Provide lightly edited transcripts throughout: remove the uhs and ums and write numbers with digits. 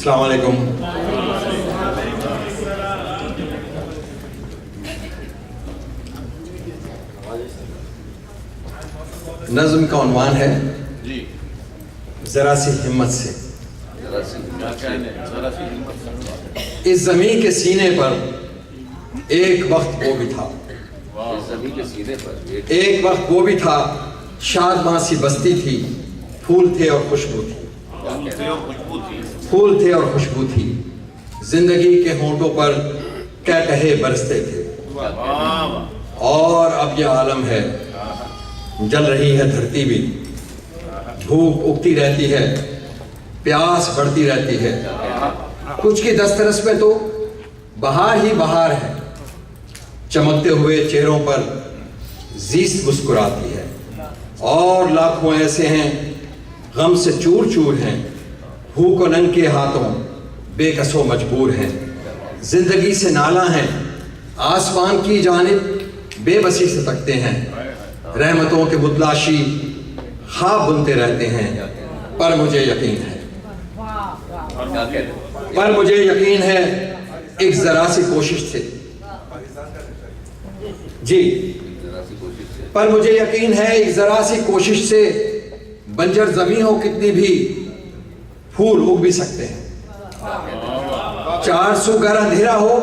अस्सलाम वालेकुम। नज़्म का उन्वान है जरा सी हिम्मत से। इस ज़मीन के सीने पर एक वक्त वो भी था, एक वक्त वो भी था, शादमां सी बस्ती थी, फूल थे और खुशबू थी, फूल थे और खुशबू थी, जिंदगी के होंठों पर क्या कहे बरसते थे। और अब यह आलम है, जल रही है धरती भी, भूख उगती रहती है, प्यास बढ़ती रहती है, कुछ की दस्तरस में तो बहार ही बहार है, चमकते हुए चेहरों पर ज़ीस्त मुस्कुराती है। और लाखों ऐसे हैं गम से चूर चूर हैं, भूख और नंगे हाथों बेकसो मजबूर हैं, जिंदगी से नाला हैं, आसमान की जानिब बेबसी से तकते हैं, रहमतों के मुतलाशी ख्वाब बुनते रहते हैं। पर मुझे यकीन है, पर मुझे यकीन है, एक जरा सी कोशिश से जी, पर मुझे यकीन है एक जरा सी कोशिश से बंजर जमीन हो कितनी भी फूल उग भी सकते हैं। 400 घर अंधेरा हो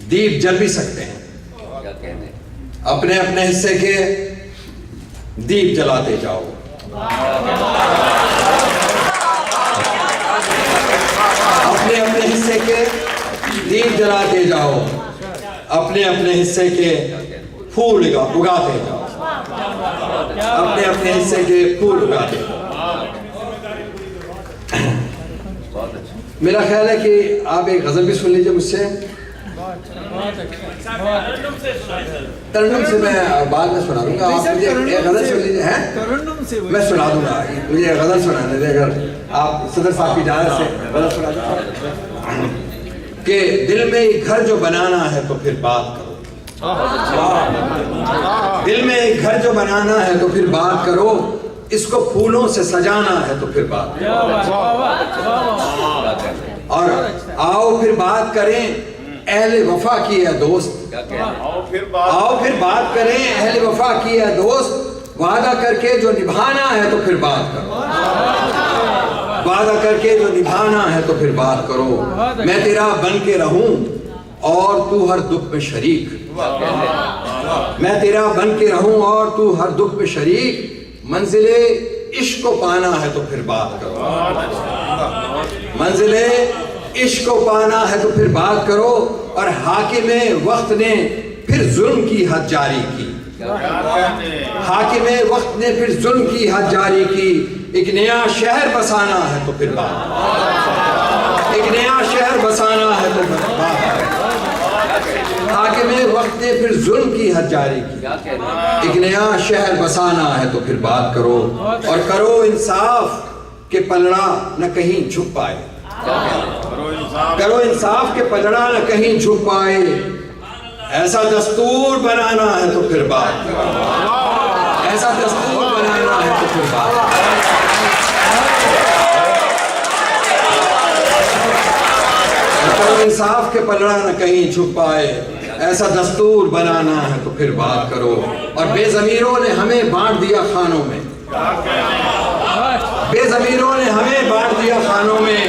दीप जल भी सकते हैं। अपने अपने हिस्से के दीप जलाते जाओ। अपने अपने हिस्से के दीप जलाते जाओ, अपने अपने हिस्से के फूल उगाते जाओ, अपने अपने हिस्से के फूल उगाते जाओ। मेरा ख्याल है कि आप एक गजल भी सुन लीजिए मुझसे। तरन्नुम से मैं बाद में सुना दूंगा, आप मुझे एक गजल सुन लीजिए। हैं मैं सुना दूंगा, मुझे एक गजल सुनाने दे, अगर आप सदर साहब की इजाजत से गजल सुना दीजिए। कि दिल में एक घर जो बनाना है तो फिर बात करो, दिल में एक घर जो बनाना है तो फिर बात करो, इसको फूलों से सजाना है तो फिर बात करो। और आओ फिर बात करें अहले वफा की है दोस्त, आओ फिर बात करें अहले वफा की है दोस्त, वादा करके जो निभाना है तो फिर बात करो, वादा करके जो निभाना है तो फिर बात करो। मैं तेरा बन के रहूं और तू हर दुख में शरीक, मैं तेरा बन के रहूं और तू हर दुख में शरीक, मंजिले इश्क को पाना है तो फिर बात करो, मंजिले इश्क को पाना है तो फिर बात करो। और हाकिमे वक्त ने फिर जुल्म की हद जारी की, हाकिमे वक्त ने फिर जुल्म की हद जारी की, एक नया शहर बसाना है तो फिर बात, एक नया शहर बसाना है तो फिर बात, हाकिमे वक्त ने फिर जुल्म की हद जारी की, एक नया शहर बसाना है तो फिर बात करो। और करो इंसाफ के पलड़ा न कहीं झुक पाए, करो इंसाफ के पलड़ा न कहीं झुक पाए, ऐसा दस्तूर बनाना है तो फिर बात करो, ऐसा दस्तूर बनाना है तो फिर बात करो, इंसाफ के पलड़ा न कहीं झुक पाए, ऐसा दस्तूर बनाना है तो फिर बात करो। और बेज़मीरों ने हमें बांट दिया खानों में, बेज़मीरों ने हमें बांट दिया खानों में,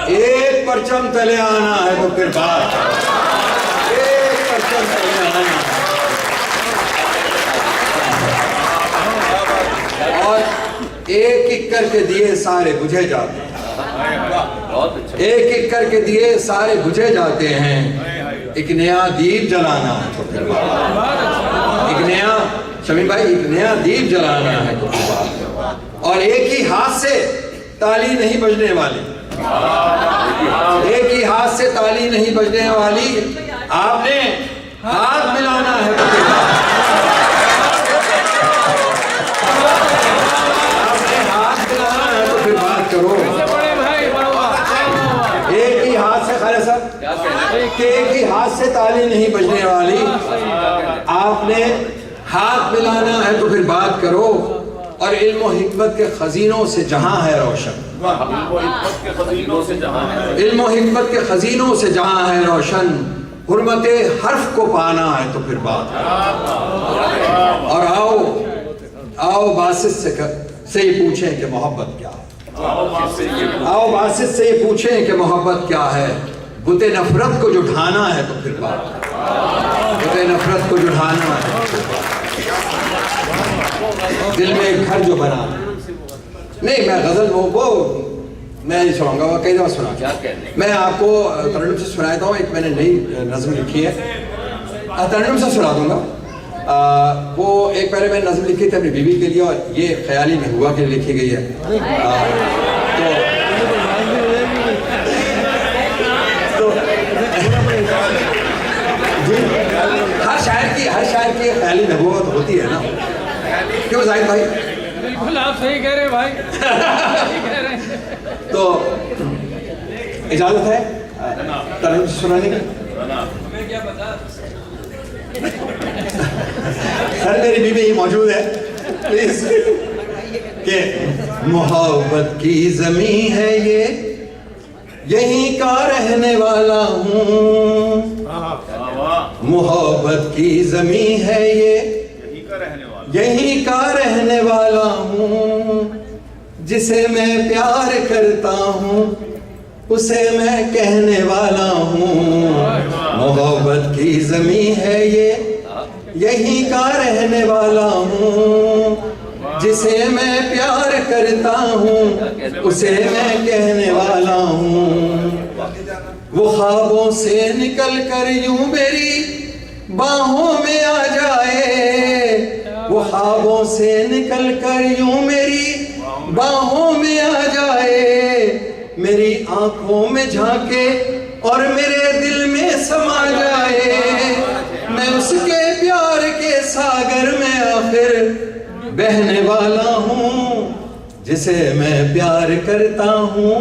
एक परचम तले आना है तो फिर बात करो, एक परचम तले आना है। और एक एक करके दिए सारे बुझे जाते हैं, एक एक करके दिए सारे बुझे जाते हैं, एक नया दीप जलाना है तो फिर बात, एक नया शमी भाई एक नया दीप जलाना है तो फिर बात। और एक ही हाथ से ताली नहीं बजने वाली, एक ही हाथ से ताली नहीं बजने वाली, आपने हाथ मिलाना है तो फिर बात, आपने हाथ मिलाना है तो फिर बात करो। एक ही हाथ से खाले साहब, एक ही हाथ से ताली नहीं बजने वाली, आपने हाथ मिलाना है तो फिर बात करो। और इल्म और हिकमत के खजीनों से जहां है रोशन, इल्म और हिकमत के खजीनों से जहां है रोशन, हुर्मते हर्फ को पाना है तो फिर बात है। और आओ बासित से ये पूछें कि मोहब्बत क्या है, आओ बासित से ये पूछें कि मोहब्बत क्या है। बुते नफरत को जो ढाना है तो फिर बात है, बुते नफरत को जो ढाना है, दिल में एक घर जो बना है। नहीं, मैं गजल वो मैं नहीं सुनाऊंगा, वो कई दफा सुना। मैं आपको तरन्नुम से सुनाया था, एक मैंने नई नज़्म लिखी है, तरन्नुम से सुना दूंगा। वो एक पहले मैंने नज़्म लिखी थी अपनी बीवी के लिए, और ये ख्याली महबूबा के लिए लिखी गई है। तो हर शायर की ख्याली महबूबा तो होती है ना, क्यों जाहिद भाई? बिल्कुल आप सही कह रहे हैं भाई। सही कह रहे हैं। तो इजाजत है तरन्नुम सुनाने की? क्या बता सर मेरी बीवी ही मौजूद है, प्लीज। कि मोहब्बत की ज़मी है ये, यहीं का रहने वाला हूँ। मोहब्बत की ज़मी है ये, यहीं का रहने वाला हूँ। जिसे मैं प्यार करता हूँ उसे मैं कहने वाला हूँ। मोहब्बत की ज़मी है ये, यहीं का रहने वाला हूँ। जिसे मैं प्यार करता हूँ उसे मैं कहने वाला हूँ। वो ख्वाबों से निकल कर यूं मेरी बाहों में आ जाए, वो ख्वाबों से निकल कर यूं मेरी बाहों में आ जाए। मेरी आंखों में झांके और मेरे दिल में समा जाए। मैं उसके प्यार के सागर में आखिर बहने वाला हूँ। जिसे मैं प्यार करता हूँ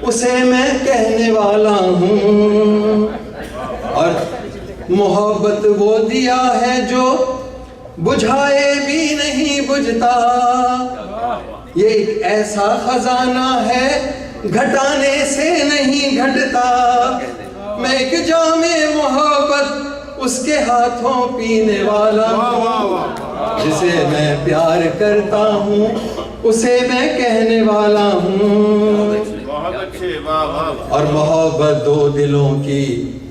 उसे मैं कहने वाला हूँ। और मोहब्बत वो दिया है जो बुझाए भी नहीं बुझता। ये एक ऐसा खजाना है घटाने से नहीं घटता। मैं एक जामे मोहब्बत उसके हाथों पीने वाला हूँ। जिसे मैं प्यार करता हूँ उसे मैं कहने वाला हूँ। और मोहब्बत दो दिलों की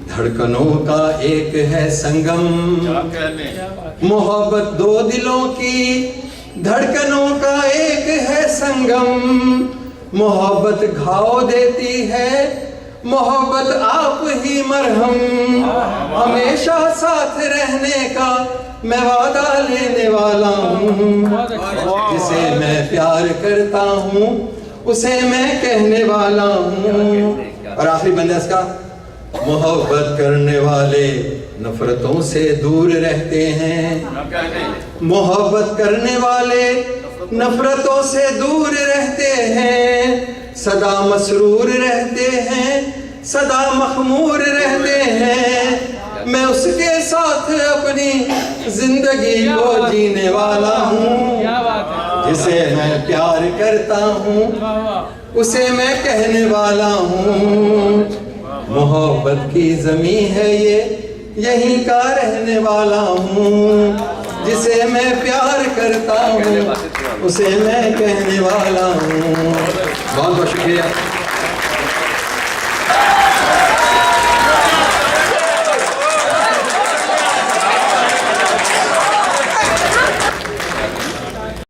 धड़कनों का एक है संगम। मोहब्बत दो दिलों की धड़कनों का एक है संगम। मोहब्बत घाव देती है, मोहब्बत आप ही मरहम। हमेशा साथ रहने का मैं वादा लेने वाला हूँ। जिसे मैं प्यार करता हूँ उसे मैं कहने वाला हूँ। और आखिरी बंदा इसका, मोहब्बत करने वाले नफरतों से दूर रहते हैं। मोहब्बत करने वाले नफरतों से दूर रहते हैं। सदा मसरूर रहते हैं, सदा मखमूर रहते हैं। मैं उसके साथ अपनी जिंदगी को जीने वाला हूँ। जिसे मैं प्यार करता हूँ उसे मैं कहने वाला हूँ। मोहब्बत की ज़मी है ये, यहीं का रहने वाला हूँ। जिसे मैं प्यार करता हूँ उसे मैं कहने वाला हूँ। बहुत बहुत शुक्रिया।